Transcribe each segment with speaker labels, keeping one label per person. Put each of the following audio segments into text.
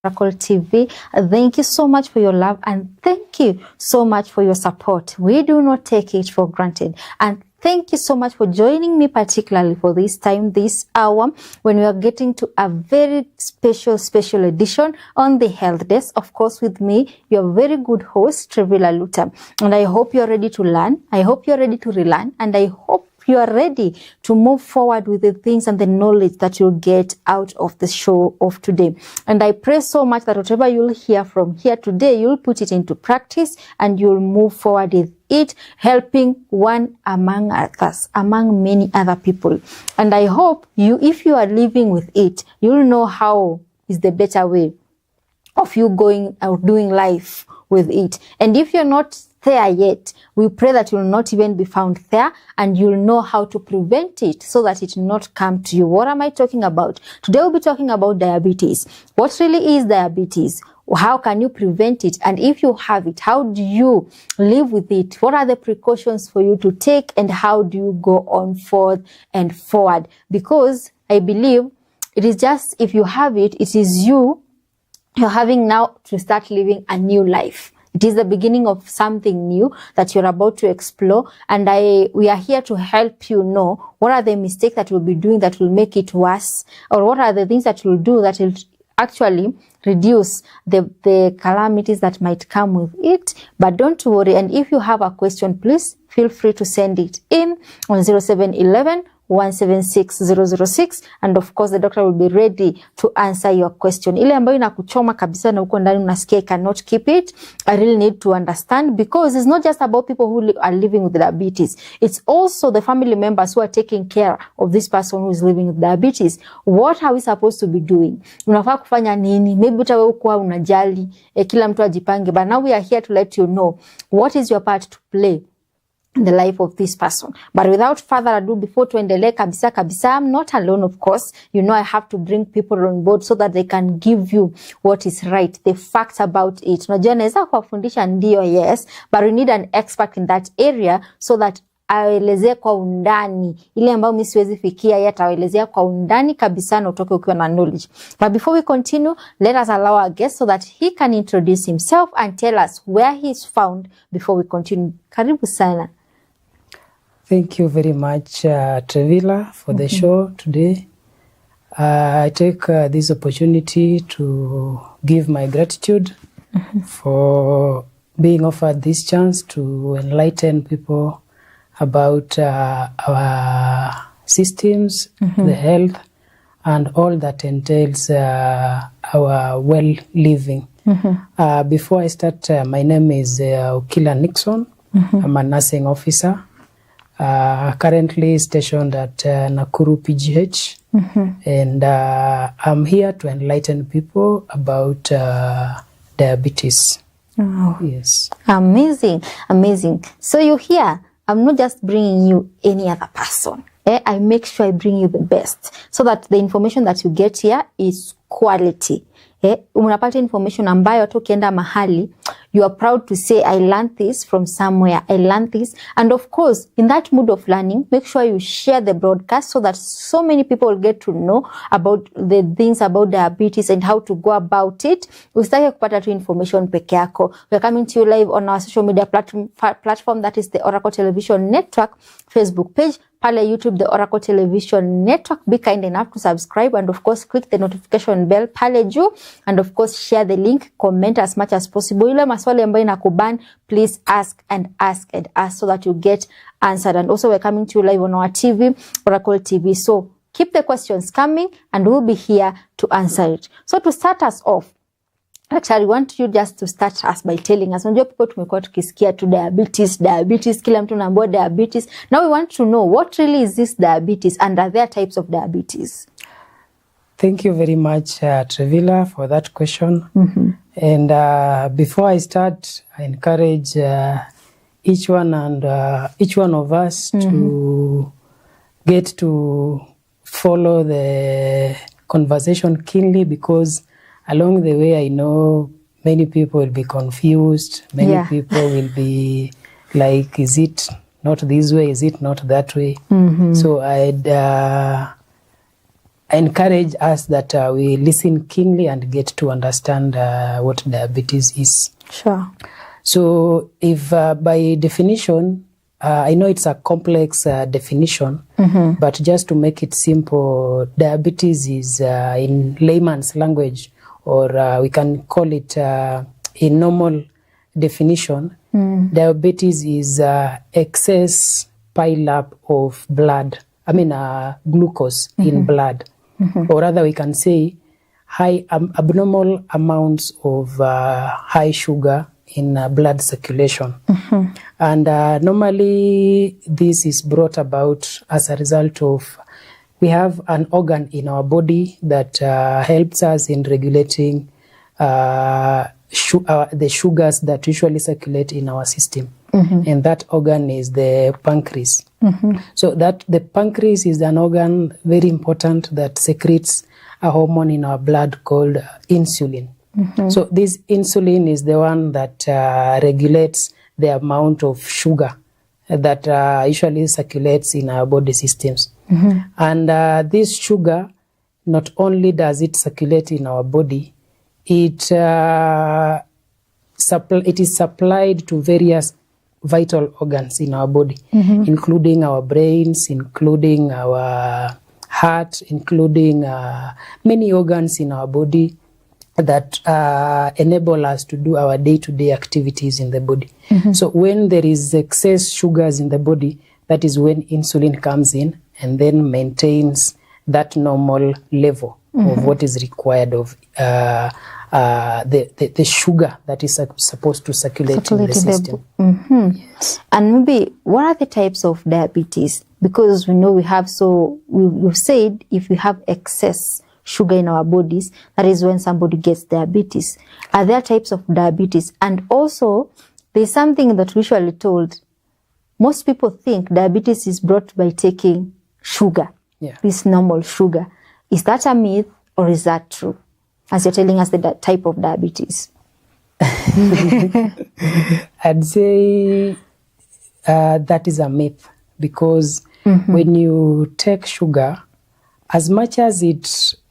Speaker 1: Oracle TV. Thank you so much for your love and thank you so much for your support. We do not take it for granted. And thank you so much for joining me, particularly for this time, this hour, when we are getting to a very special edition on the Health Desk. Of course, with me, your very good host, Trevilla Lutta. And I hope you're ready to learn. I hope you're ready to relearn. And I hope you are ready to move forward with the things and the knowledge that you'll get out of the show of today. And I pray so much that whatever you'll hear from here today, you'll put it into practice and you'll move forward with it, helping one among others, among many other people. And I hope you, if you are living with it, you'll know how is the better way of you going or doing life with it. And if you're not there yet, we pray that you'll not even be found there and you'll know how to prevent it so that it will not come to you. What am I talking about? Today we'll be talking about diabetes. What really is diabetes? How can you prevent it? And if you have it, how do you live with it? What are the precautions for you to take and how do you go on forth and forward? Because I believe it is just, if you have it, it is you're having now to start living a new life. It is the beginning of something new that you're about to explore. And we are here to help you know what are the mistakes that you'll be doing that will make it worse, or what are the things that you'll do that will actually reduce the calamities that might come with it. But don't worry. And if you have a question, please feel free to send it in on 0711 176 006, and of course the doctor will be ready to answer your question. Ile ambayo inakuchoma kabisa na uko ndani unasikia cannot keep it, I really need to understand, because it's not just about people who are living with diabetes. It's also the family members who are taking care of this person who is living with diabetes. What are we supposed to be doing? Unafaa kufanya nini? Maybe utawe ukuwa unajali, kila mtu ajipange. But now we are here to let you know what is your part to play in the life of this person. But without further ado, before tuendelee kabisa, I'm not alone, of course. You know, I have to bring people on board so that they can give you what is right, the facts about it. Unajua naweza kuwafundisha ndio, yes, but we need an expert in that area so that aelezee kwa undani ile ambayo mimi siwezi fikia, yeye ataelezea kwa undani kabisa na utoke ukiwa na knowledge. But before we continue, let us allow our guest so that he can introduce himself and tell us where he is found before we continue. Karibu sana.
Speaker 2: Thank you very much, Trevilla, for the show today. I take this opportunity to give my gratitude for being offered this chance to enlighten people about our systems, the health, and all that entails our well-living. Before I start, my name is Okila Nixon. I'm a nursing officer. Currently stationed at Nakuru PGH, and I'm here to enlighten people about diabetes.
Speaker 1: Oh,
Speaker 2: yes.
Speaker 1: Amazing. So you're here. I'm not just bringing you any other person. I make sure I bring you the best so that the information that you get here is quality. Unapata information ambayo hata ukienda mahali, you are proud to say, I learned this from somewhere, I learned this. And of course, in that mood of learning, make sure you share the broadcast so that so many people will get to know about the things about diabetes and how to go about it. Usitake kupata tu information peke yako. We're coming to you live on our social media platform, that is the Oracle Television Network Facebook page. Pale YouTube, the Oracle Television Network. Be kind enough to subscribe and of course click the notification bell pale juu, and of course share the link, comment as much as possible. Ile maswali ambayo inakuban, please ask so that you get answered. And also we're coming to you live on our TV, Oracle TV. So keep the questions coming and we'll be here to answer it. So to start us off, Actually, I want you just to start us by telling us. Unajua people tumekuwa tukisikia tu diabetes, kila mtu anaambiwa diabetes. Now we want to know what really is this diabetes and are there types of diabetes?
Speaker 2: Thank you very much, Trevilla, for that question. And before I start, I encourage each one of us to get to follow the conversation keenly, because along the way, I know many people will be confused. Many people will be like, is it not this way? Is it not that way? So I encourage us that we listen keenly and get to understand what diabetes is.
Speaker 1: Sure.
Speaker 2: So if by definition, I know it's a complex definition, but just to make it simple, diabetes is in layman's language, or we can call it in normal definition, diabetes is excess pile up of blood, glucose in blood. Or rather we can say high abnormal amounts of high sugar in blood circulation. And normally this is brought about as a result of, we have an organ in our body that helps us in regulating the sugars that usually circulate in our system. And that organ is the pancreas. So that the pancreas is an organ very important that secretes a hormone in our blood called insulin. So this insulin is the one that regulates the amount of sugar that usually circulates in our body systems. And this sugar, not only does it circulate in our body, it is supplied to various vital organs in our body, including our brains, including our heart, including many organs in our body that enable us to do our day-to-day activities in the body. So when there is excess sugars in the body, that is when insulin comes in and then maintains that normal level of what is required of the sugar that is supposed to circulate in the system. Yes.
Speaker 1: And maybe what are the types of diabetes? Because we know we've said if we have excess sugar in our bodies, that is when somebody gets diabetes. Are there types of diabetes? And also, there's something that we usually told. Most people think diabetes is brought by taking sugar, this normal sugar. Is that a myth or is that true? As you're telling us the type of diabetes.
Speaker 2: I'd say that is a myth, because when you take sugar, as much as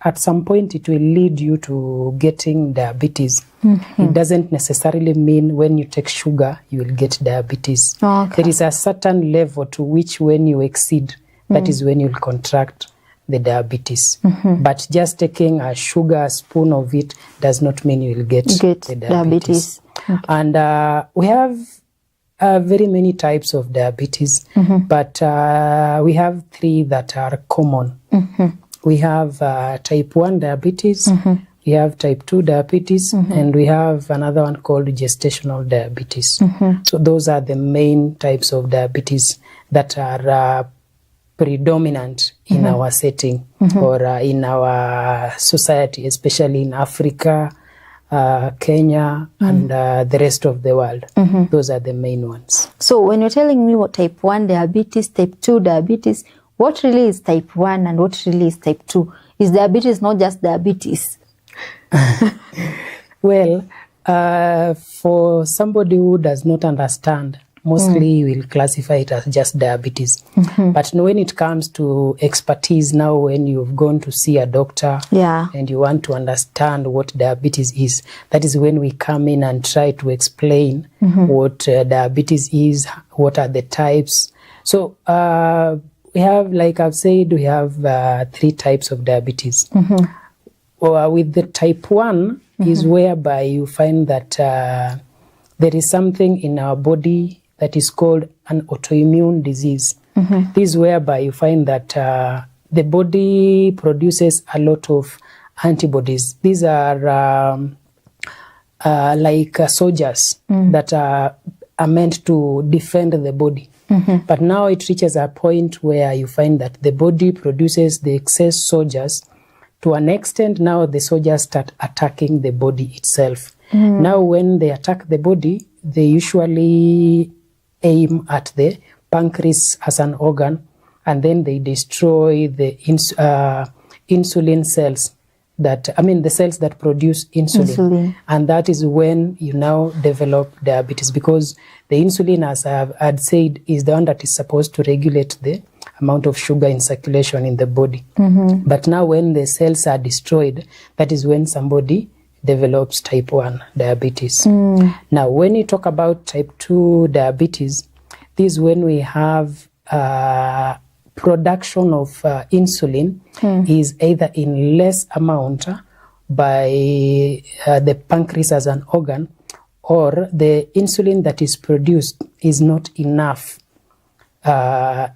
Speaker 2: at some point it will lead you to getting diabetes, it doesn't necessarily mean when you take sugar, you will get diabetes. There is a certain level to which when you exceed, that is when you'll contract the diabetes. But just taking a sugar spoon of it does not mean you will get the diabetes. And we have very many types of diabetes, but we have three that are common. We have type 1 diabetes, we have type 2 diabetes, and we have another one called gestational diabetes. So those are the main types of diabetes that are predominant in our setting or in our society, especially in Africa, Kenya, and the rest of the world. Those are the main ones.
Speaker 1: So when you're telling me what type 1 diabetes, type 2 diabetes, what really is type 1 and what really is type 2? Is diabetes not just diabetes?
Speaker 2: Well, for somebody who does not understand, mostly will classify it as just diabetes. But when it comes to expertise now, when you've gone to see a doctor and you want to understand what diabetes is, that is when we come in and try to explain what diabetes is, what are the types. So we have, like I've said, we have 3 types of diabetes. With the type 1 is whereby you find that there is something in our body that is called an autoimmune disease. This is whereby you find that the body produces a lot of antibodies. These are like soldiers that are meant to defend the body. But now it reaches a point where you find that the body produces the excess soldiers. To an extent, now the soldiers start attacking the body itself. Now when they attack the body, they usually aim at the pancreas as an organ, and then they destroy the insulin cells, the cells that produce insulin. And that is when you now develop diabetes, because the insulin, as I had said, is the one that is supposed to regulate the amount of sugar in circulation in the body. But now when the cells are destroyed, that is when somebody develops type 1 diabetes. Now, when you talk about type 2 diabetes, this is when we have production of insulin is either in less amount by the pancreas as an organ, or the insulin that is produced is not enough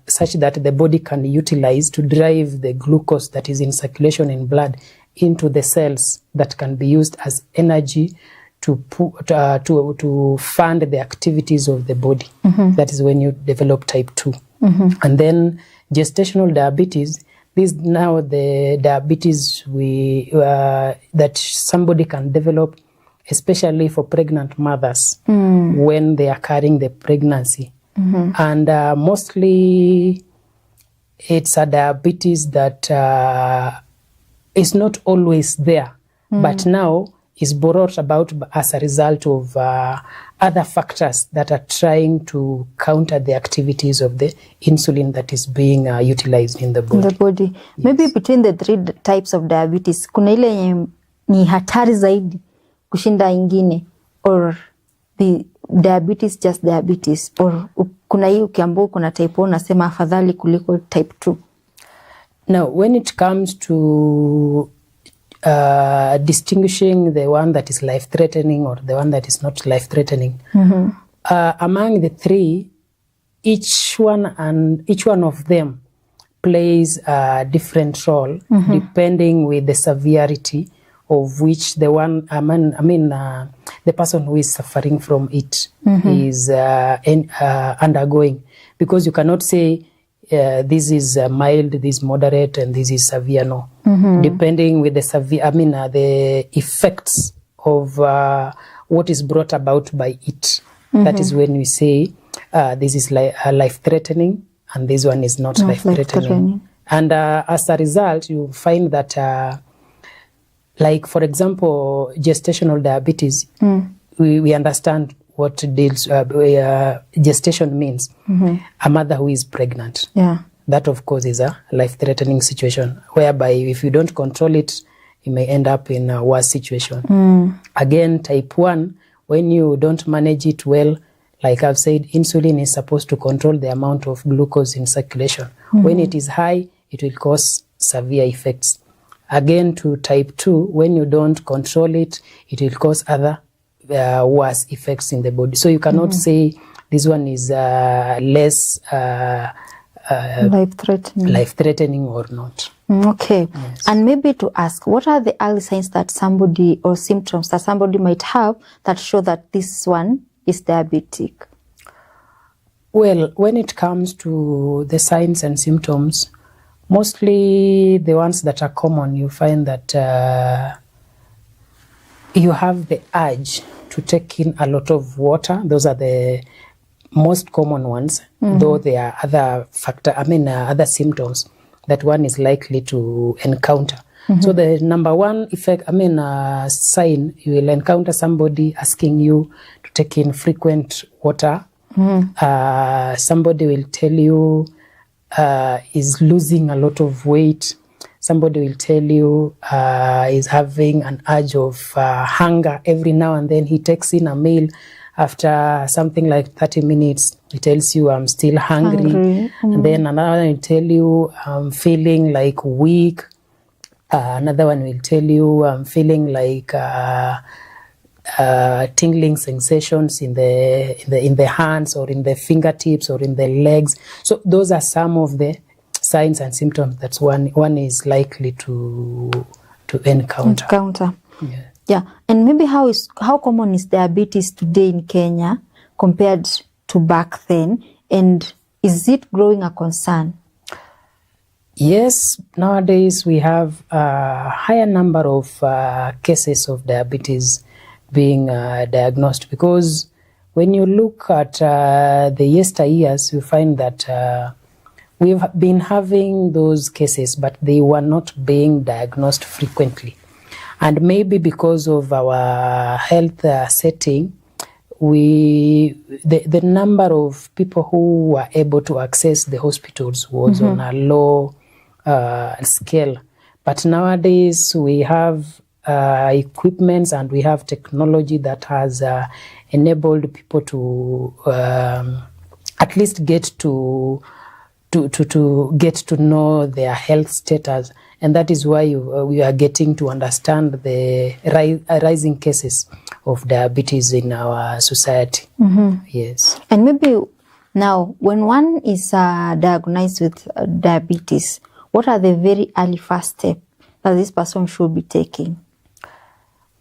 Speaker 2: such that the body can utilize to drive the glucose that is in circulation in blood into the cells that can be used as energy to fund the activities of the body. That is when you develop type 2. And then gestational diabetes, this now the diabetes that somebody can develop, especially for pregnant mothers when they are carrying the pregnancy. And mostly it's a diabetes that is not always there, but now is brought about as a result of other factors that are trying to counter the activities of the insulin that is being utilized in the body.
Speaker 1: Yes. Maybe between the 3 types of diabetes, kuna ile yenye ni hatari zaidi kushinda ingine, or the diabetes just diabetes, or kuna hii ukiambiwa kuna type 1 unasema afadhali kuliko type 2?
Speaker 2: Now, when it comes to distinguishing the one that is life-threatening or the one that is not life-threatening, among the 3, each one of them plays a different role depending with the severity of which the one, the person who is suffering from it is undergoing. Because you cannot say this is mild, this is moderate, and this is severe. No, depending with the severe, the effects of what is brought about by it. That is when we say this is life-threatening, and this one is not life-threatening. And as a result, you find that, like for example, gestational diabetes, we understand what gestation means. A mother who is pregnant. That, of course, is a life-threatening situation, whereby if you don't control it, you may end up in a worse situation. Again, type 1, when you don't manage it well, like I've said, insulin is supposed to control the amount of glucose in circulation. When it is high, it will cause severe effects. Again, to type 2, when you don't control it, it will cause other worse effects in the body. So you cannot say this one is less life-threatening or not.
Speaker 1: Okay.
Speaker 2: Yes.
Speaker 1: And maybe to ask, what are the early signs that somebody, or symptoms that somebody might have that show that this one is diabetic?
Speaker 2: Well, when it comes to the signs and symptoms, mostly the ones that are common, you find that you have the urge to take in a lot of water. Those are the most common ones, though there are other other symptoms that one is likely to encounter. So the number one effect, sign, you will encounter somebody asking you to take in frequent water. Somebody will tell you is losing a lot of weight. Somebody will tell you is having an urge of hunger every now and then. He takes in a meal. After something like 30 minutes, he tells you, I'm still hungry. And then another one will tell you, I'm feeling like weak. Another one will tell you, I'm feeling like tingling sensations in the hands or in the fingertips or in the legs. So those are some of the signs and symptoms that one is likely to encounter.
Speaker 1: Yeah. Yeah, and maybe how common is diabetes today in Kenya compared to back then, and is it growing a concern?
Speaker 2: Yes, nowadays we have a higher number of cases of diabetes being diagnosed, because when you look at the yesteryears, you find that we've been having those cases, but they were not being diagnosed frequently. And maybe because of our health setting, the number of people who were able to access the hospitals was on a low scale. But nowadays we have equipments and we have technology that has enabled people to at least get to get to know their health status, and that is why we are getting to understand the rising cases of diabetes in our society. Yes.
Speaker 1: And maybe now, when one is diagnosed with diabetes, what are the very early first steps that this person should be taking?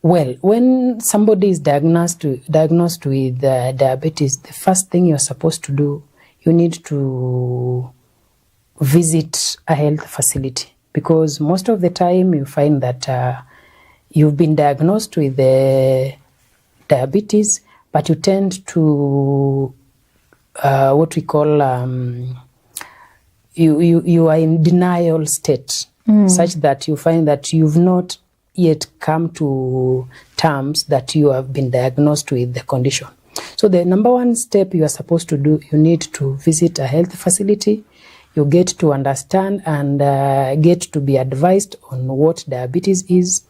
Speaker 2: Well, when somebody is diagnosed with diabetes, the first thing you're supposed to do, you need to visit a health facility, because most of the time you find that you've been diagnosed with the diabetes, but you tend to what we call you are in denial state, such that you find that you've not yet come to terms that you have been diagnosed with the condition. So the number one step you are supposed to do, you need to visit a health facility. You get to understand and get to be advised on what diabetes is,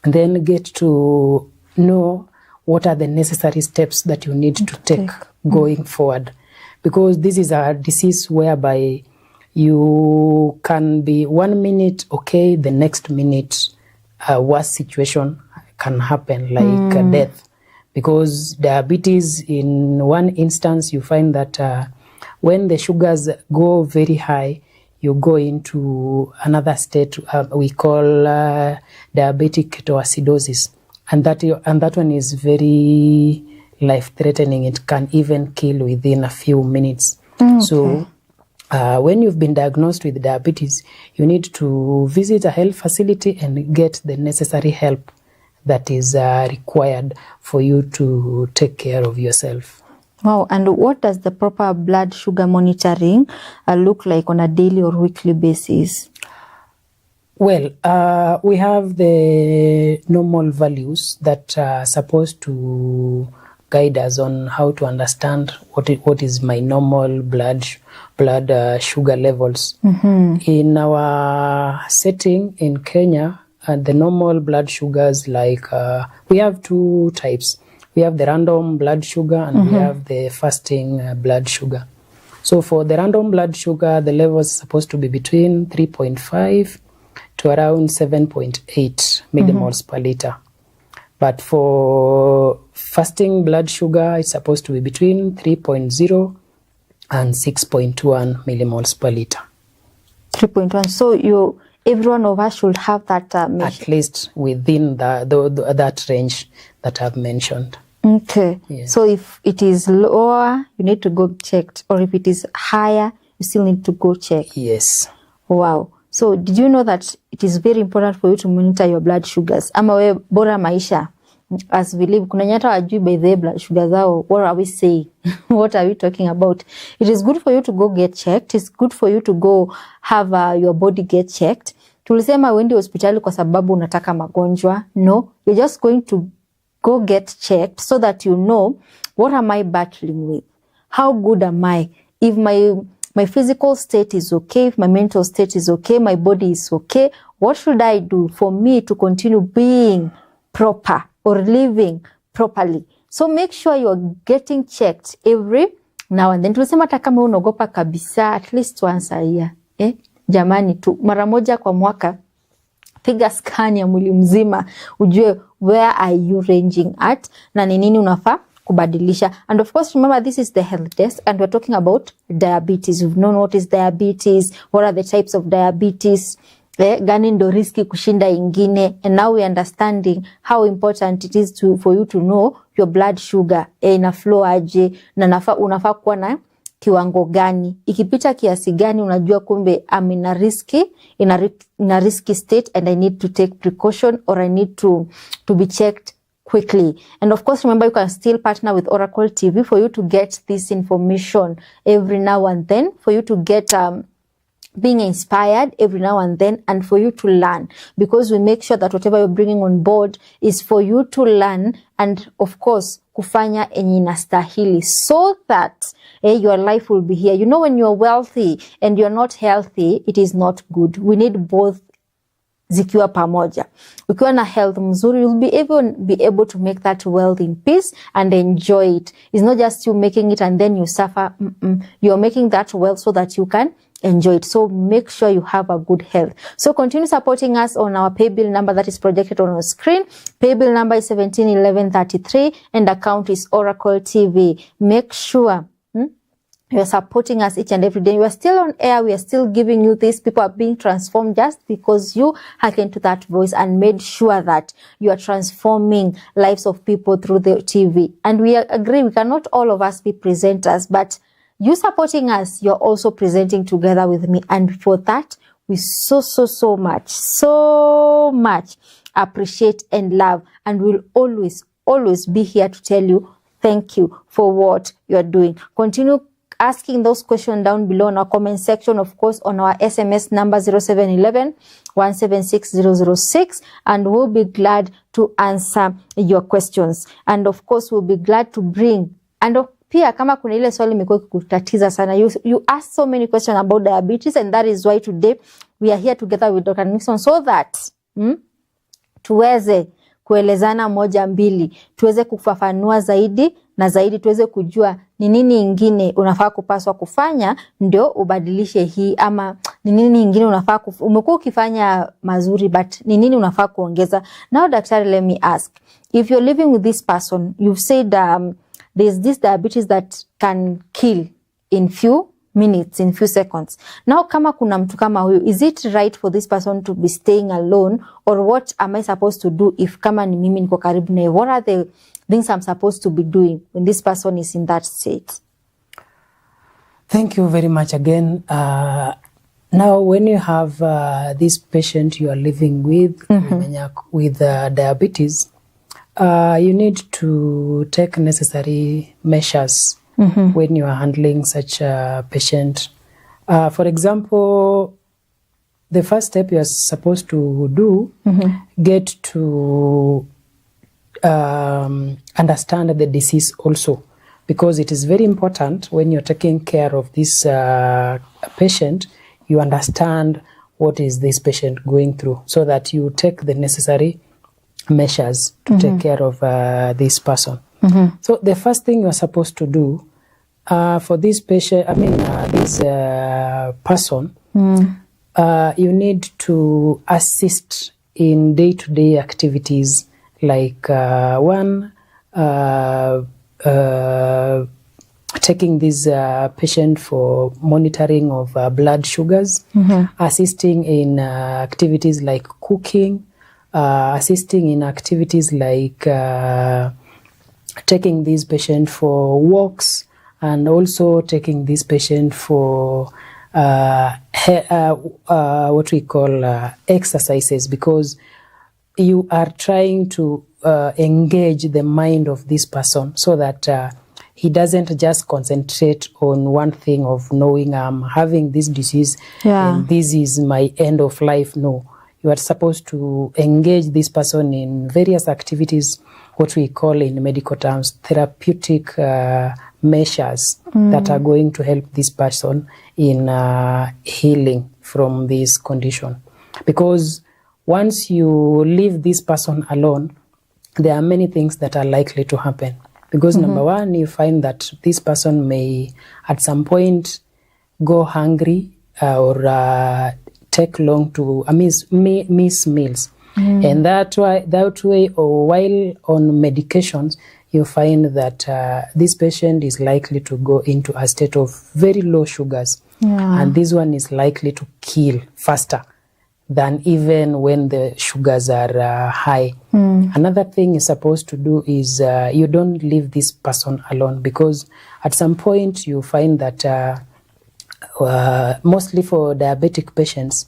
Speaker 2: and then get to know what are the necessary steps that you need to take going forward. Because this is a disease whereby you can be 1 minute okay, the next minute a worse situation can happen, like death. Because diabetes, in one instance, you find that when the sugars go very high, you go into another state we call diabetic ketoacidosis, and that one is very life-threatening. It can even kill within a few minutes. So when you've been diagnosed with diabetes, you need to visit a health facility and get the necessary help that is required for you to take care of yourself.
Speaker 1: Wow, and what does the proper blood sugar monitoring look like on a daily or weekly basis?
Speaker 2: Well, we have the normal values that are supposed to guide us on how to understand what is my normal blood sugar levels. In our setting in Kenya, the normal blood sugars, like we have two types. We have the random blood sugar and we have the fasting blood sugar. So for the random blood sugar, the level is supposed to be between 3.5 to around 7.8 millimoles per liter. But for fasting blood sugar, it's supposed to be between 3.0 and 6.1 millimoles per liter. 3.1.
Speaker 1: So every one of us should have that
Speaker 2: at least within that range that I've mentioned.
Speaker 1: Okay.
Speaker 2: Yes.
Speaker 1: So if it is lower, you need to go checked, or if it is higher, you still need to go check.
Speaker 2: Yes.
Speaker 1: Wow. So did you know that it is very important for you to monitor your blood sugars? Ama we bora maisha. As we live, kuna nyata wajui by the blood sugar zao. What are we saying? What are we talking about? It is good for you to go get checked. It's good for you to go have your body get checked. Tulisema uende hospitali kwa sababu unataka magonjwa. No, you're just going to go get checked so that you know, what am I battling with? How good am I? If my physical state is okay, if my mental state is okay, my body is okay, what should I do for me to continue being proper or living properly? So make sure you're getting checked every now and then. Tulisema hata kama unaogopa kabisa, at least once a year. Jamani tu, mara moja kwa mwaka, piga scan ya mwili mzima, ujue where are you ranging at, na ni nini unafaa kubadilisha. And of course, remember, this is the health desk and we're talking about diabetes. We've known what is diabetes, what are the types of diabetes, gani ndo riski kushinda ingine, and now we understanding how important it is for you to know your blood sugar ina flow aje, na unafaa kuwa na kiwango gani, ikipita kiasi gani unajua kumbe I'm in a risky state and I need to take precaution, or I need to be checked quickly. And of course, remember, you can still partner with Oracle TV for you to get this information every now and then, for you to get being inspired every now and then, and for you to learn, because we make sure that whatever you're bringing on board is for you to learn, and of course kufanya enye inastahili, so that your life will be here. You know, when you're wealthy and you're not healthy, it is not good. We need both zikiwa pamoja. Ukiwa na health mzuri, you'll be able to make that wealth in peace and enjoy it. It's not just you making it and then you suffer. You're making that wealth so that you can enjoy it. So make sure you have a good health. So continue supporting us on our paybill number that is projected on our screen. Paybill number is 171133 and account is Oracle TV. Make sure you are supporting us each and every day. We are still on air. We are still giving you this. People are being transformed just because you hearkened to that voice and made sure that you are transforming lives of people through the TV. And we agree, we cannot all of us be presenters, but you supporting us, you're also presenting together with me. And for that, we so much appreciate and love. And we'll always be here to tell you thank you for what you're doing. Continue asking those questions down below in our comment section, of course, on our SMS number 0711 176 006, and we'll be glad to answer your questions. And of course, we'll be glad to bring, and pia kama kuna ile swali imekuwa kukutatiza sana, you asked so many questions about diabetes, and that is why today we are here together with Dr. Nixon, so that tuweze kuelezana moja mbili, tuweze kufafanua zaidi na zaidi, tuweze kujua ni nini ingine unafaa kupaswa kufanya ndio ubadilishe hii, ama ni nini ingine unafaa umekuwa ukifanya mazuri but ni nini unafaa kuongeza. Now daktari, let me ask, if you're living with this person, you've said there's this diabetes that can kill in few minutes, in few seconds. Now kama kuna mtu kama huyu, is it right for this person to be staying alone, or what am I supposed to do if kama ni mimi niko karibu naye? What are the things I'm supposed to be doing when this person is in that state?
Speaker 2: Thank you very much again. Now, when you have this patient you are living with, with diabetes, you need to take necessary measures when you are handling such a patient. For example, the first step you are supposed to do, get to understand the disease also, because it is very important when you're taking care of this patient, you understand what is this patient going through, so that you take the necessary measures to take care of this person. So the first thing you're supposed to do for this patient, this person, you need to assist in day-to-day activities, like taking this patient for monitoring of blood sugars, assisting in activities like cooking, assisting in activities like taking this patient for walks, and also taking this patient for what we call exercises, because you are trying to engage the mind of this person, so that he doesn't just concentrate on one thing of knowing I'm having this disease and this is my end of life. No, you are supposed to engage this person in various activities, what we call in medical terms therapeutic measures that are going to help this person in healing from this condition. Because once you leave this person alone, there are many things that are likely to happen. Because number one, you find that this person may at some point go hungry or take long to miss meals. And that way, or while on medications, you find that this patient is likely to go into a state of very low sugars. And this one is likely to kill faster than even when the sugars are high. Another thing you're supposed to do is you don't leave this person alone, because at some point you find that mostly for diabetic patients,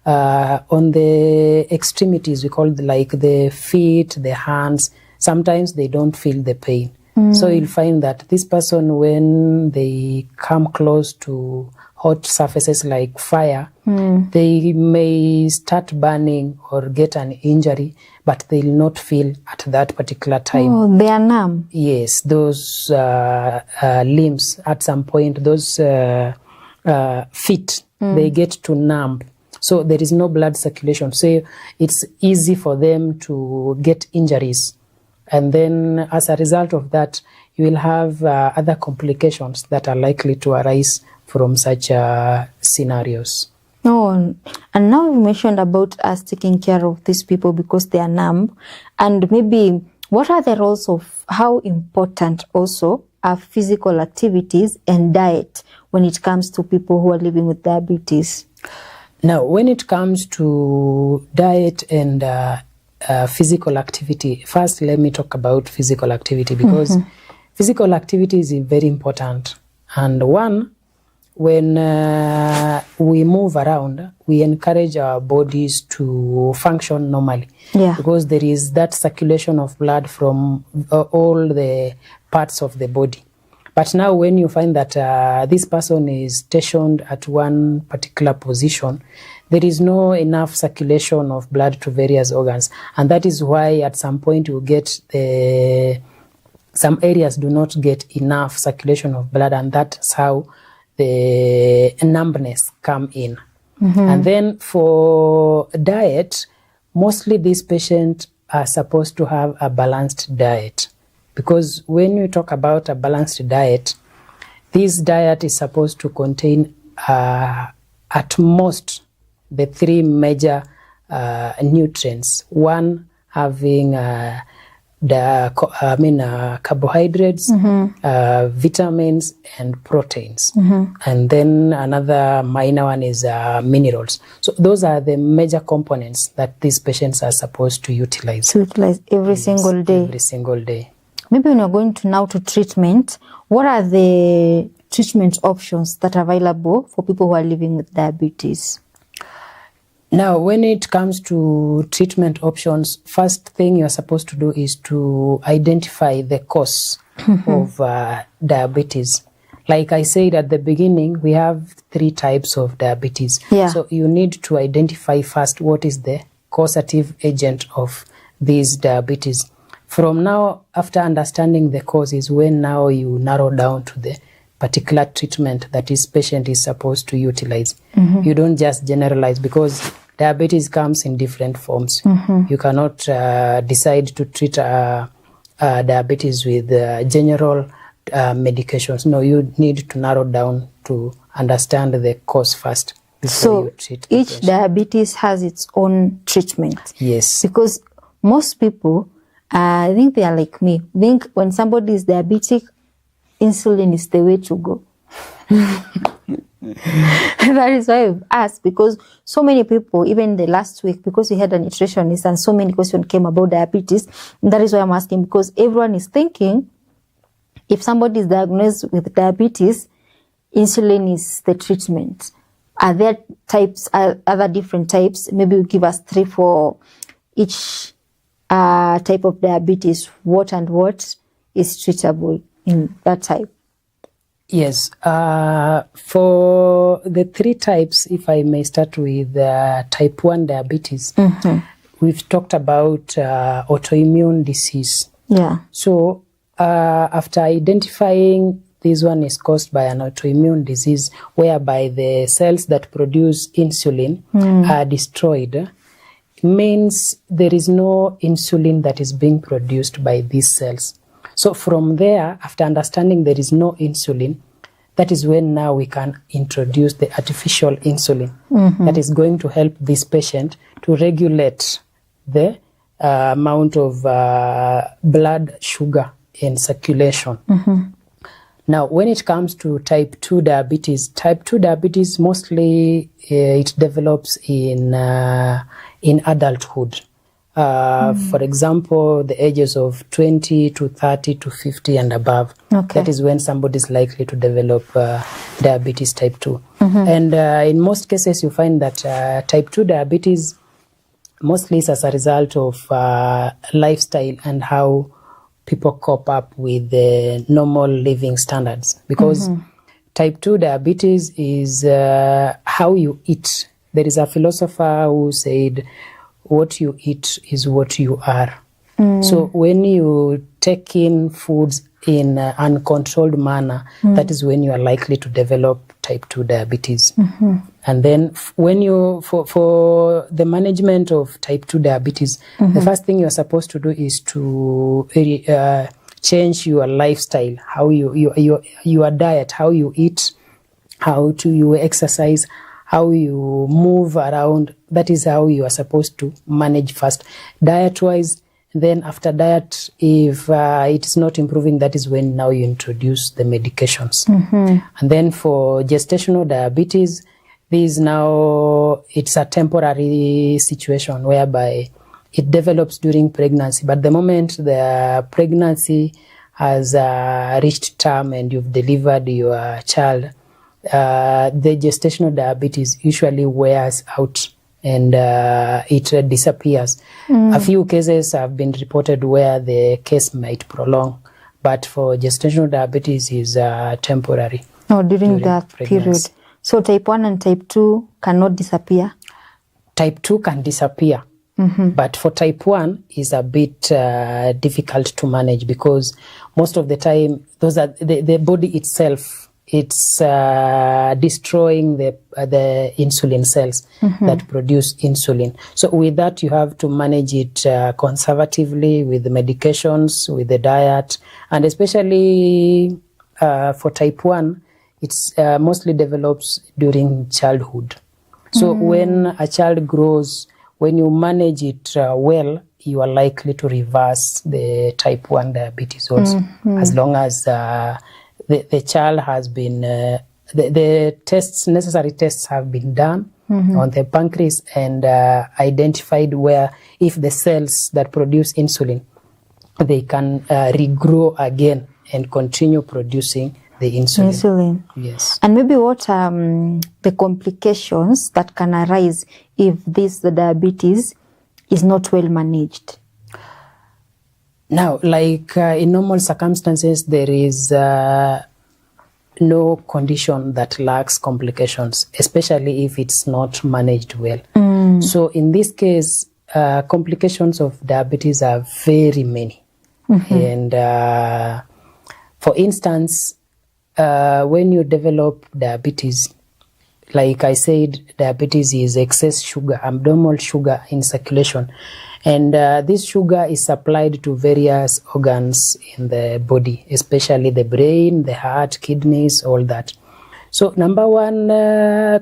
Speaker 2: on the extremities, we call like the feet, the hands, sometimes they don't feel the pain. So you'll find that this person, when they come close to hot surfaces like fire, they may start burning or get an injury, but they'll not feel at that particular time.
Speaker 1: Oh, they are numb.
Speaker 2: Yes, those limbs at some point, those feet, they get to numb. So there is no blood circulation. So it's easy for them to get injuries. And then as a result of that, you will have other complications that are likely to arise from such scenarios.
Speaker 1: Oh, and now you mentioned about us taking care of these people because they are numb. And maybe what are the roles of how important also are physical activities and diet when it comes to people who are living with diabetes?
Speaker 2: Now, when it comes to diet and physical activity, first let me talk about physical activity, because physical activity is very important. And one, when we move around, we encourage our bodies to function normally.
Speaker 1: Yeah.
Speaker 2: Because there is that circulation of blood from all the parts of the body. But now when you find that this person is stationed at one particular position, there is no enough circulation of blood to various organs. And that is why at some point you get some areas do not get enough circulation of blood, and that's how the numbness come in. And then for diet, mostly these patients are supposed to have a balanced diet. Because when we talk about a balanced diet, this diet is supposed to contain at most the three major nutrients. One, having carbohydrates, vitamins, and proteins. And then another minor one is minerals. So those are the major components that these patients are supposed to utilize.
Speaker 1: To utilize every single day.
Speaker 2: Every single day.
Speaker 1: Maybe when you're going to now to treatment, what are the treatment options that are available for people who are living with diabetes?
Speaker 2: Now, when it comes to treatment options, first thing you're supposed to do is to identify the cause of diabetes. Like I said at the beginning, we have 3 types of diabetes.
Speaker 1: Yeah.
Speaker 2: So you need to identify first what is the causative agent of this diabetes. From now, after understanding the cause is when now you narrow down to the particular treatment that this patient is supposed to utilize. You don't just generalize, because diabetes comes in different forms. You cannot decide to treat diabetes with general medications. No, you need to narrow down to understand the cause first before you treat the
Speaker 1: each
Speaker 2: patient.
Speaker 1: diabetes has its own treatment.
Speaker 2: Yes.
Speaker 1: Because most people, I think they are like me, think when somebody is diabetic, insulin is the way to go. That is why I've asked, because so many people, even the last week, because we had a nutritionist and so many questions came about diabetes, and that is why I'm asking, because everyone is thinking if somebody is diagnosed with diabetes, insulin is the treatment. Are there types, other different types? Maybe you give us 3 for each type of diabetes. What and what is treatable in that type?
Speaker 2: Yes. For the 3 types, if I may start with type 1 diabetes, we've talked about autoimmune disease.
Speaker 1: Yeah.
Speaker 2: So after identifying this one is caused by an autoimmune disease whereby the cells that produce insulin are destroyed, means there is no insulin that is being produced by these cells. So from there, after understanding there is no insulin, that is when now we can introduce the artificial insulin that is going to help this patient to regulate the amount of blood sugar in circulation. Now, when it comes to type 2 diabetes mostly it develops in adulthood. For example, the ages of 20 to 30 to 50 and above.
Speaker 1: Okay.
Speaker 2: That is when somebody is likely to develop diabetes type 2. And in most cases, you find that type 2 diabetes mostly is as a result of lifestyle and how people cope up with the normal living standards. Because type 2 diabetes is how you eat. There is a philosopher who said, what you eat is what you are. So when you take in foods in an uncontrolled manner, that is when you are likely to develop type 2 diabetes. And then when you, for the management of type 2 diabetes, the first thing you're supposed to do is to change your lifestyle, how your diet, how you eat, how you exercise, how you move around. That is how you are supposed to manage first, diet-wise. Then after diet, if it is not improving, that is when now you introduce the medications. And then for gestational diabetes, this now, it's a temporary situation whereby it develops during pregnancy. But the moment the pregnancy has reached term and you've delivered your child, the gestational diabetes usually wears out and it disappears. A few cases have been reported where the case might prolong, but for gestational diabetes is temporary.
Speaker 1: Oh, during that
Speaker 2: pregnancy.
Speaker 1: period. So type 1 and type 2 cannot disappear?
Speaker 2: Type 2 can disappear. But for type 1 is a bit difficult to manage because most of the time, those are the body itself, it's destroying the insulin cells that produce insulin. So with that, you have to manage it conservatively with the medications, with the diet, and especially for type 1, it's mostly develops during childhood. So when a child grows, when you manage it well, you are likely to reverse the type 1 diabetes also, as long as the child has been, the tests, necessary tests have been done on the pancreas and identified where if the cells that produce insulin, they can regrow again and continue producing the insulin. Yes.
Speaker 1: And maybe what the complications that can arise if the diabetes is not well managed? Now,
Speaker 2: like in normal circumstances, there is no condition that lacks complications, especially if it's not managed well. So in this case, complications of diabetes are very many. And for instance, when you develop diabetes, like I said, diabetes is excess sugar, abnormal sugar in circulation. And this sugar is supplied to various organs in the body, especially the brain, the heart, kidneys, all that. So number one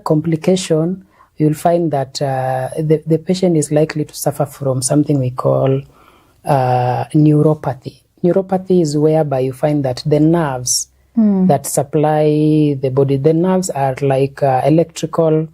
Speaker 2: complication, you'll find that the patient is likely to suffer from something we call neuropathy. Neuropathy is whereby you find that the nerves that supply the body, the nerves are like electrical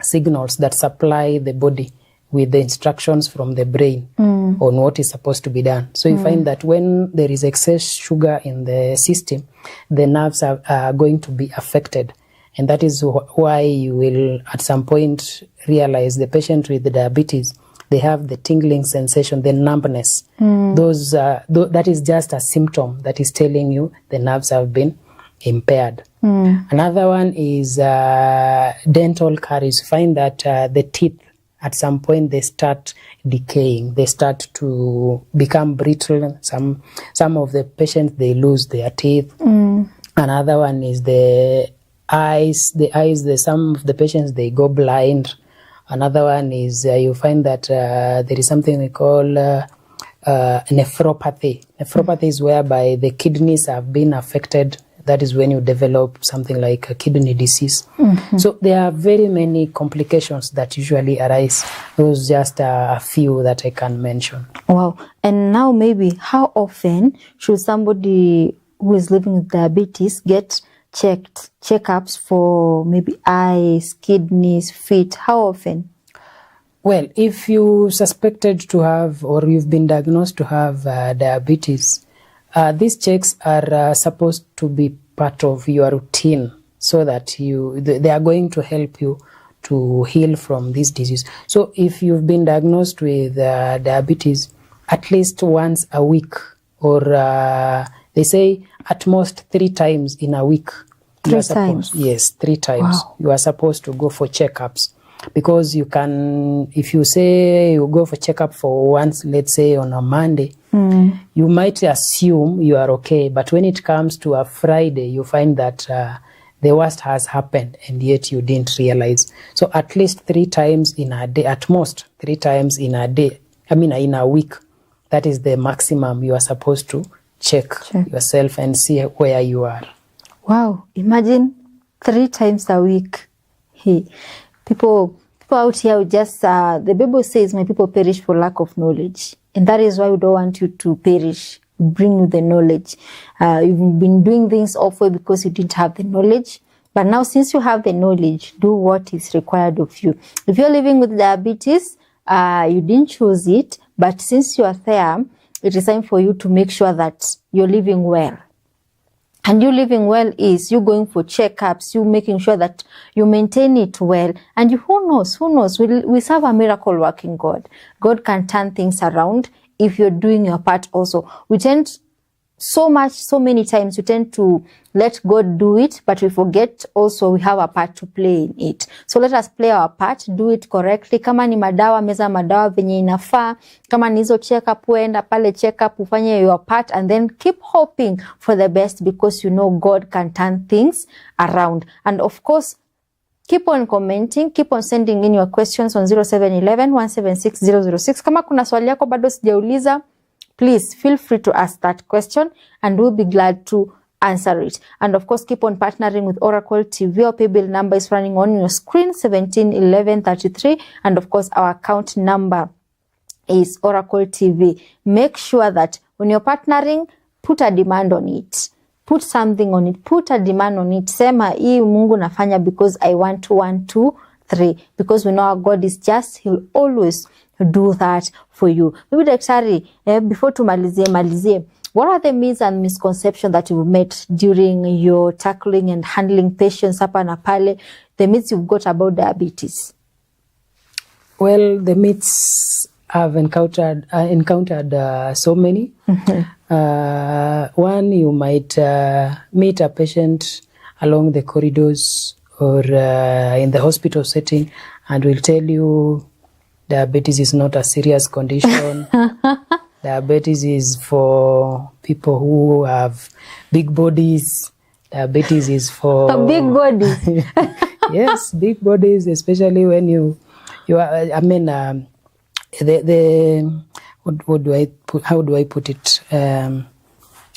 Speaker 2: signals that supply the body with the instructions from the brain on what is supposed to be done. So you find that when there is excess sugar in the system, the nerves are going to be affected. And that is why you will at some point realize the patient with the diabetes, they have the tingling sensation, the numbness. That is just a symptom that is telling you the nerves have been impaired. Another one is dental caries. You find that the teeth, at some point, they start decaying. They start to become brittle. Some of the patients, they lose their teeth. Another one is the eyes. Some of the patients, they go blind. Another one is you find that there is something we call nephropathy. Nephropathy is whereby the kidneys have been affected. That is when you develop something like a kidney disease. So there are very many complications that usually arise. Those just a few that I can mention.
Speaker 1: Wow. And now maybe how often should somebody who is living with diabetes get checkups for maybe eyes, kidneys, feet? How often?
Speaker 2: Well, if you suspected to have or you've been diagnosed to have diabetes, these checks are supposed to be part of your routine so that they are going to help you to heal from this disease. So if you've been diagnosed with diabetes, at least once a week, or they say at most 3 times in a week.
Speaker 1: 3 times?
Speaker 2: Yes, 3 times.
Speaker 1: Wow.
Speaker 2: You are supposed to go for checkups. Because you can, if you say you go for checkup for once, let's say on a Monday, you might assume you are okay. But when it comes to a Friday, you find that the worst has happened and yet you didn't realize. So at least 3 times in a day, at most 3 times in a day, in a week. That is the maximum you are supposed to check yourself and see where you are.
Speaker 1: Wow, imagine 3 times a week. Hey, people out here just, the Bible says, my people perish for lack of knowledge. And that is why we don't want you to perish. Bring you the knowledge. You've been doing things awful because you didn't have the knowledge. But now since you have the knowledge, do what is required of you. If you're living with diabetes, you didn't choose it, but since you are there, it is time for you to make sure that you're living well. And you living well is you going for checkups, you making sure that you maintain it well. And who knows, we serve a miracle working God. God can turn things around if you're doing your part also. So many times we tend to let God do it, but we forget also we have a part to play in it. So let us play our part, do it correctly. Kama ni madawa, meza madawa venye inafaa. Kama ni hizo check-up, uenda pale check-up, ufanye your part, and then keep hoping for the best because you know God can turn things around. And of course, keep on commenting, keep on sending in your questions on 0711-176-006. Kama kuna swali yako bado sijauliza, please feel free to ask that question and we'll be glad to answer it. And of course, keep on partnering with Oracle TV. Our paybill number is running on your screen, 171133. And of course, our account number is Oracle TV. Make sure that when you're partnering, put a demand on it. Put something on it. Put a demand on it. Sema, hii Mungu nafanya because I want to 1, 2, 3. Because we know our God is just, He'll always do that for you. Maybe daktari, before tumalizie, what are the myths and misconceptions that you've met during your tackling and handling patients hapa na pale, the myths you've got about diabetes?
Speaker 2: Well, the myths I've encountered so many. One, you might meet a patient along the corridors or in the hospital setting and will tell you diabetes is not a serious condition. Diabetes is for people who have big bodies. Diabetes is for
Speaker 1: a big body.
Speaker 2: Yes, big bodies, especially when you are. What do I put? How do I put it?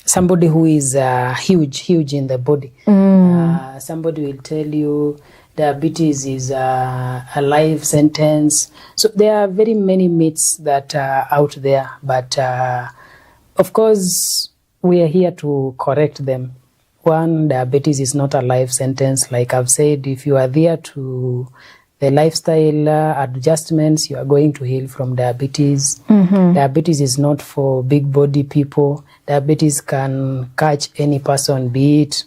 Speaker 2: Somebody who is huge in the body. Somebody will tell you diabetes is a life sentence. So there are very many myths that are out there, but of course we are here to correct them. One, diabetes is not a life sentence. Like I've said, if you are there to the lifestyle adjustments, you are going to heal from diabetes. Diabetes is not for big body people. Diabetes can catch any person, be it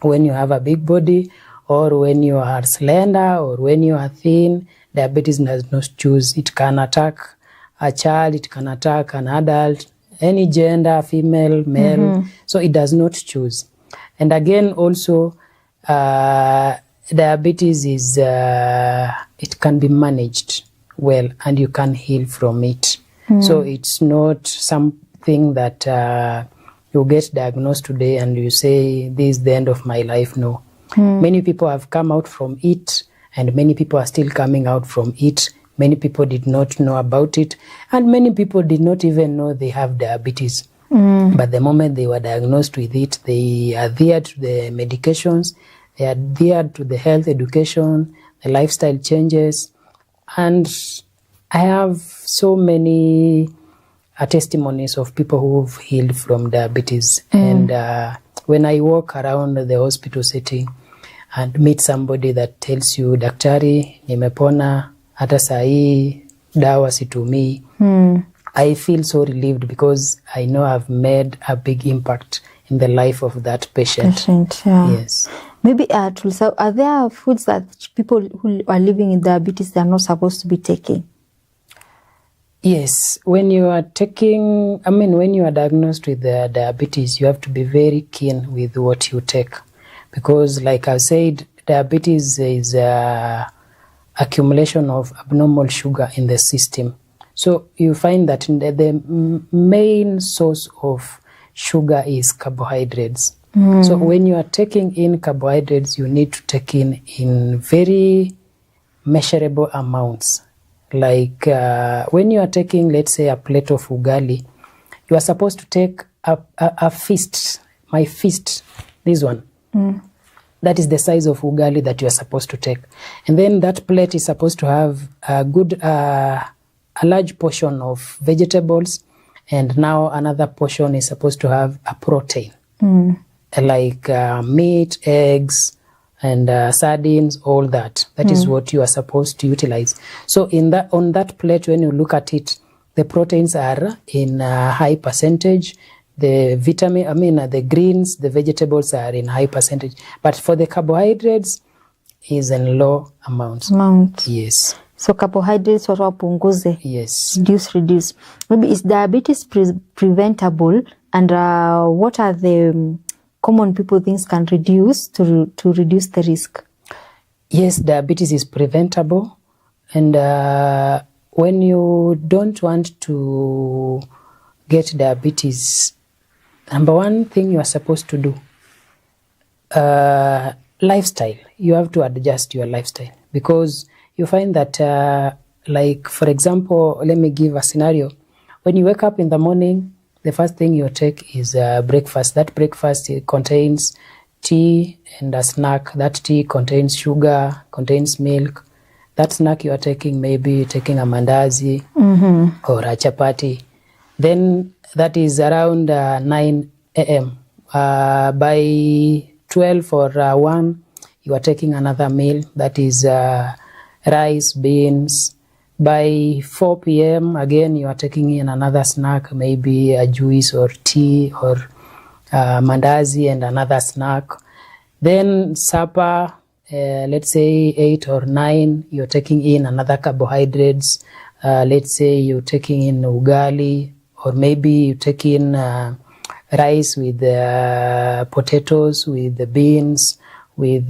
Speaker 2: when you have a big body or when you are slender or when you are thin. Diabetes does not choose. It can attack a child, it can attack an adult, any gender, female, male. So it does not choose. And again, also, diabetes is, it can be managed well and you can heal from it. So it's not something that you get diagnosed today and you say, this is the end of my life. No. Many people have come out from it and many people are still coming out from it. Many people did not know about it and many people did not even know they have diabetes. But the moment they were diagnosed with it, they adhered to the medications, they adhered to the health education, the lifestyle changes. And I have so many testimonies of people who've healed from diabetes. And when I walk around the hospital setting and meet somebody that tells you, daktari, nimepona, hata sahi, dawa situmii, I feel so relieved because I know I've made a big impact in the life of that patient.
Speaker 1: Yeah.
Speaker 2: Yes.
Speaker 1: Maybe Tulsa, are there foods that people who are living with diabetes they are not supposed to be taking?
Speaker 2: Yes. When you are when you are diagnosed with diabetes, you have to be very keen with what you take. Because like I said, diabetes is accumulation of abnormal sugar in the system. So you find that the main source of sugar is carbohydrates. So when you are taking in carbohydrates, you need to take in very measurable amounts. Like when you are taking, let's say, a plate of ugali, you are supposed to take a fist, my fist, this one. That is the size of ugali that you are supposed to take. And then that plate is supposed to have a large portion of vegetables, and now another portion is supposed to have a protein, like meat, eggs, and sardines, all that. That is what you are supposed to utilize. So on that plate, when you look at it, the proteins are in a high percentage. The the greens, the vegetables are in high percentage. But for the carbohydrates, is in low amounts. Yes.
Speaker 1: So carbohydrates or wapunguze.
Speaker 2: Yes.
Speaker 1: Reduce. Maybe is diabetes preventable, and what are the common people things can reduce to reduce the risk?
Speaker 2: Yes, diabetes is preventable, and when you don't want to get diabetes, number one thing you are supposed to do, lifestyle. You have to adjust your lifestyle, because you find that, like, for example, let me give a scenario. When you wake up in the morning, the first thing you take is breakfast. That breakfast contains tea and a snack. That tea contains sugar, contains milk. That snack you are taking, maybe taking a mandazi or a chapati. Then that is around 9 a.m. By 12 or 1, you are taking another meal. That is rice, beans. By 4 p.m., again, you are taking in another snack, maybe a juice or tea or mandazi and another snack. Then supper, let's say 8 or 9, you're taking in another carbohydrates. Let's say you're taking in ugali, or maybe you take in rice with potatoes, with the beans, with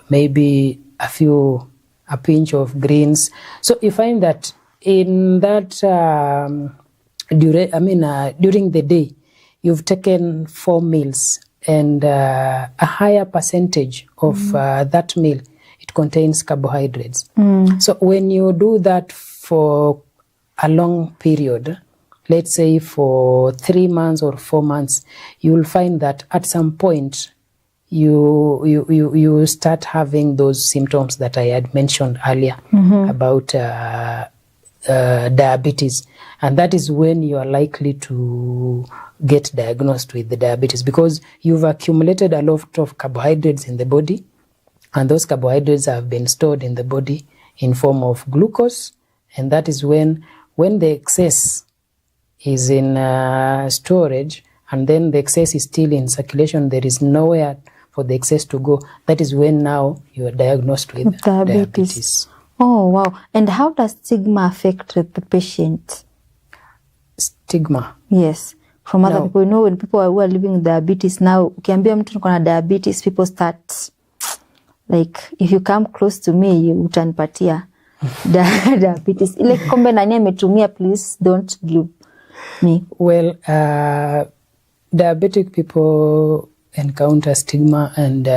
Speaker 2: maybe a pinch of greens. So you find that in that during the day, you've taken 4 meals, and a higher percentage of that meal, it contains carbohydrates. So when you do that for a long period, let's say for 3 months or 4 months, you will find that at some point you start having those symptoms that I had mentioned earlier about diabetes. And that is when you are likely to get diagnosed with the diabetes, because you've accumulated a lot of carbohydrates in the body, and those carbohydrates have been stored in the body in form of glucose. And that is when the excess is in storage, and then the excess is still in circulation, there is nowhere for the excess to go. That is when now you are diagnosed with diabetes.
Speaker 1: Oh, wow. And how does stigma affect the patient?
Speaker 2: Stigma?
Speaker 1: Yes. From other people. You know, when people who are living with diabetes now, ukiambia mtu niko na diabetes, people start, like, if you come close to me, utanipatia diabetes. Ile kombe nani ametumia, please don't give me. Well,
Speaker 2: diabetic people encounter stigma, and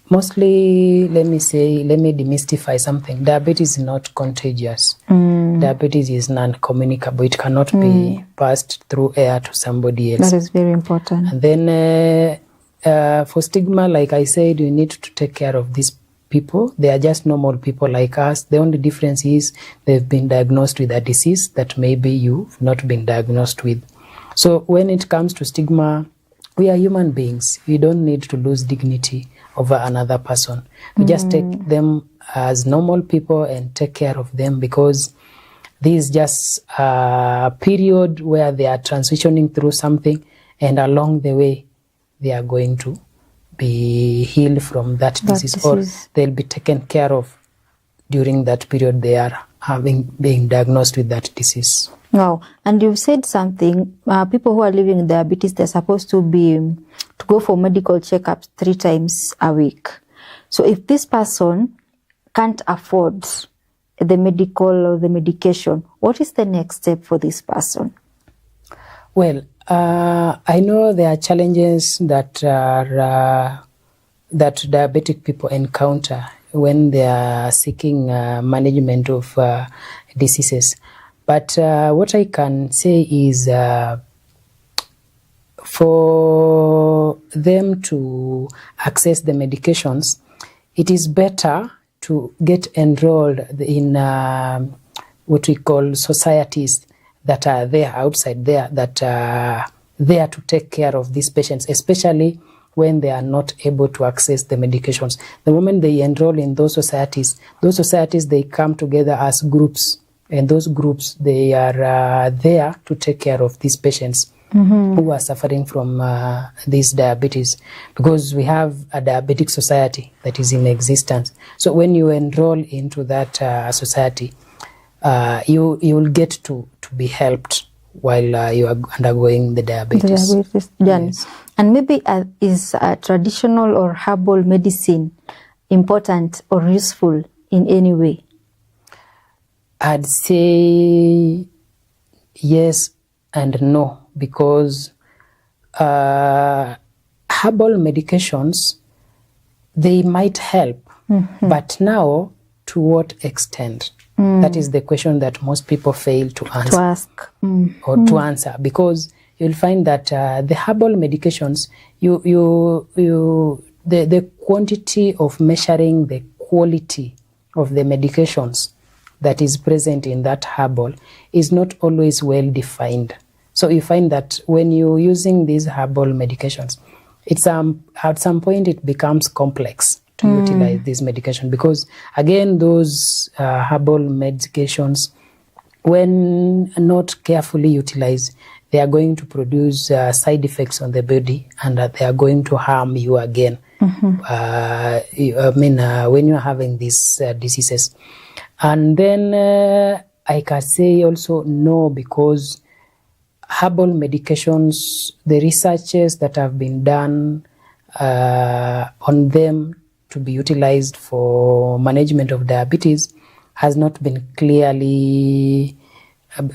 Speaker 2: mostly, let me demystify something. Diabetes is not contagious. Diabetes is non-communicable. It cannot be passed through air to somebody else.
Speaker 1: That is very important.
Speaker 2: And then for stigma, like I said, you need to take care of this people. They are just normal people like us. The only difference is they've been diagnosed with a disease that maybe you've not been diagnosed with. So when it comes to stigma, we are human beings. We don't need to lose dignity over another person. We just take them as normal people and take care of them, because this is just a period where they are transitioning through something, and along the way they are going to be healed from that disease, or they'll be taken care of during that period they are being diagnosed with that disease.
Speaker 1: Wow. And you've said something, people who are living with diabetes, they're supposed to go for medical checkups 3 times a week. So if this person can't afford the medical or the medication, what is the next step for this person?
Speaker 2: Well, I know there are challenges that diabetic people encounter when they are seeking management of diseases. But what I can say is for them to access the medications, it is better to get enrolled in what we call societies that are there outside there, that are there to take care of these patients, especially when they are not able to access the medications. The moment they enroll in those societies, they come together as groups, and those groups, they are there to take care of these patients who are suffering from this diabetes, because we have a diabetic society that is in existence. So when you enroll into that society, you will get to be helped while you are undergoing the diabetes.
Speaker 1: Yes. And maybe is traditional or herbal medicine important or useful in any way?
Speaker 2: I'd say yes and no, because herbal medications, they might help, but now to what extent? That is the question that most people fail to answer. To answer, because you'll find that the herbal medications, the quantity of measuring the quality of the medications that is present in that herbal is not always well defined. So you find that when you're using these herbal medications, it's at some point it becomes complex to utilize this medication, because again, those herbal medications, when not carefully utilized, they are going to produce side effects on the body, and they are going to harm you again. When you're having these diseases. And then I can say also no, because herbal medications, the researches that have been done on them to be utilized for management of diabetes has not been clearly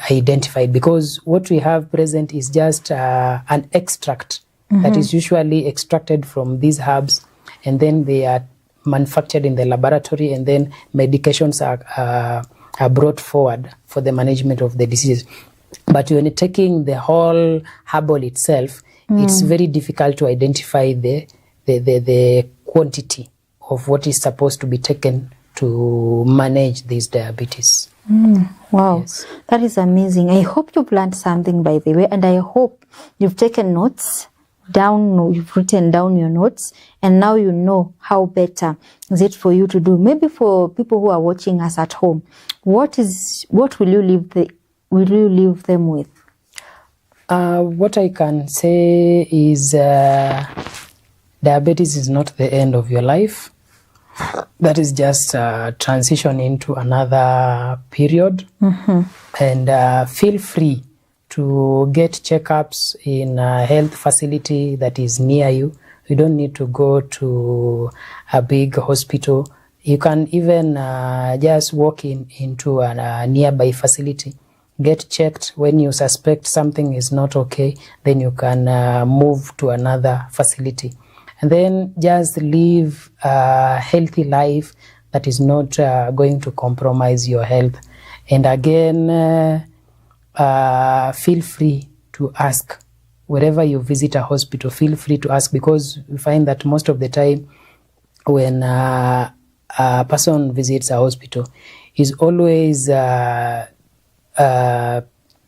Speaker 2: identified, because what we have present is just an extract that is usually extracted from these herbs, and then they are manufactured in the laboratory, and then medications are brought forward for the management of the disease. But when you're taking the whole herbal itself, it's very difficult to identify the quantity of what is supposed to be taken to manage this diabetes.
Speaker 1: Wow,
Speaker 2: yes.
Speaker 1: That is amazing. I hope you've learned something, by the way, and I hope you've taken notes down, you've written down your notes, and now you know how better is it for you to do. Maybe for people who are watching us at home, what will you leave them with?
Speaker 2: What I can say is diabetes is not the end of your life. That is just transition into another period. And feel free to get checkups in a health facility that is near you. You don't need to go to a big hospital. You can even just walk into a nearby facility, get checked. When you suspect something is not okay, then you can move to another facility. And then just live a healthy life that is not going to compromise your health. And again, feel free to ask. Wherever you visit a hospital, feel free to ask, because we find that most of the time when a a person visits a hospital is always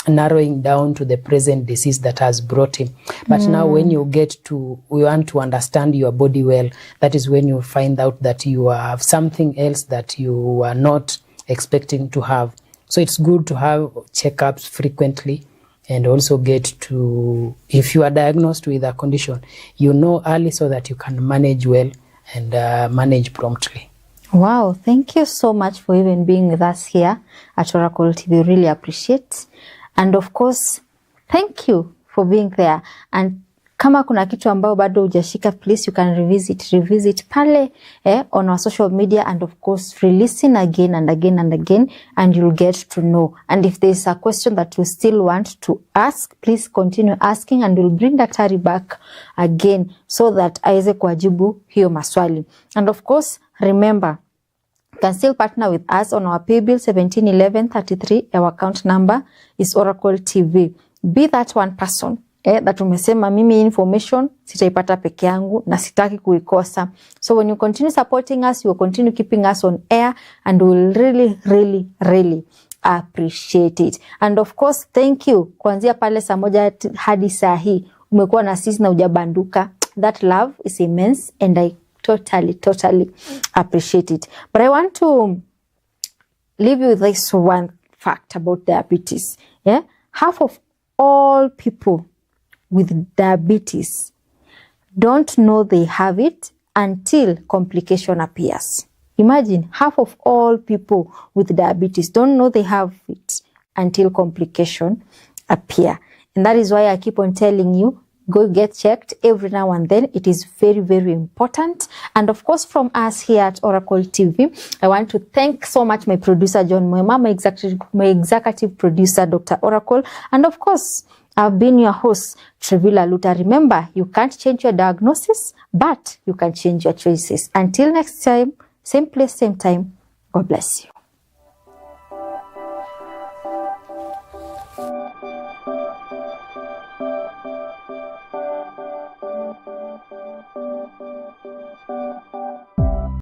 Speaker 2: narrowing down to the present disease that has brought him. But now when you want to understand your body well, that is when you find out that you have something else that you are not expecting to have. So it's good to have checkups frequently, and also if you are diagnosed with a condition, you know early so that you can manage well and manage promptly.
Speaker 1: Wow, thank you so much for even being with us here at Oracle TV. Really appreciate. And of course, thank you for being there. And kama kuna kitu ambao bado hujashika, please you can revisit pale on our social media, and of course re-listen again and again and again, and you'll get to know. And if there's a question that you still want to ask, please continue asking, and we'll bring Daktari back again so that aweze kujibu hiyo maswali. And of course, remember, you can still partner with us on our paybill 171133. Our account number is Oracle TV. Be that one person that umesema mimi information sitaipata peke yangu na sitaki kuikosa. So when you continue supporting us, you will continue keeping us on air, and we will really appreciate it. And of course, thank you. Kuanzia pale saa moja hadi saa hii umekuwa na sisi na hujabanduka. That love is immense, and I totally appreciate it. But I want to leave you with this one fact about diabetes. Half of all people with diabetes don't know they have it until complication appears. Imagine, half of all people with diabetes don't know they have it until complication appear. And that is why I keep on telling you, go get checked every now and then. It is very important. And of course, from us here at Oracle TV, I want to thank so much my producer John Mwema, my executive producer Dr. Oracle, and of course, I've been your host, Trevilla Lutta. Remember, you can't change your diagnosis, but you can change your choices. Until next time, same place, same time. God bless you.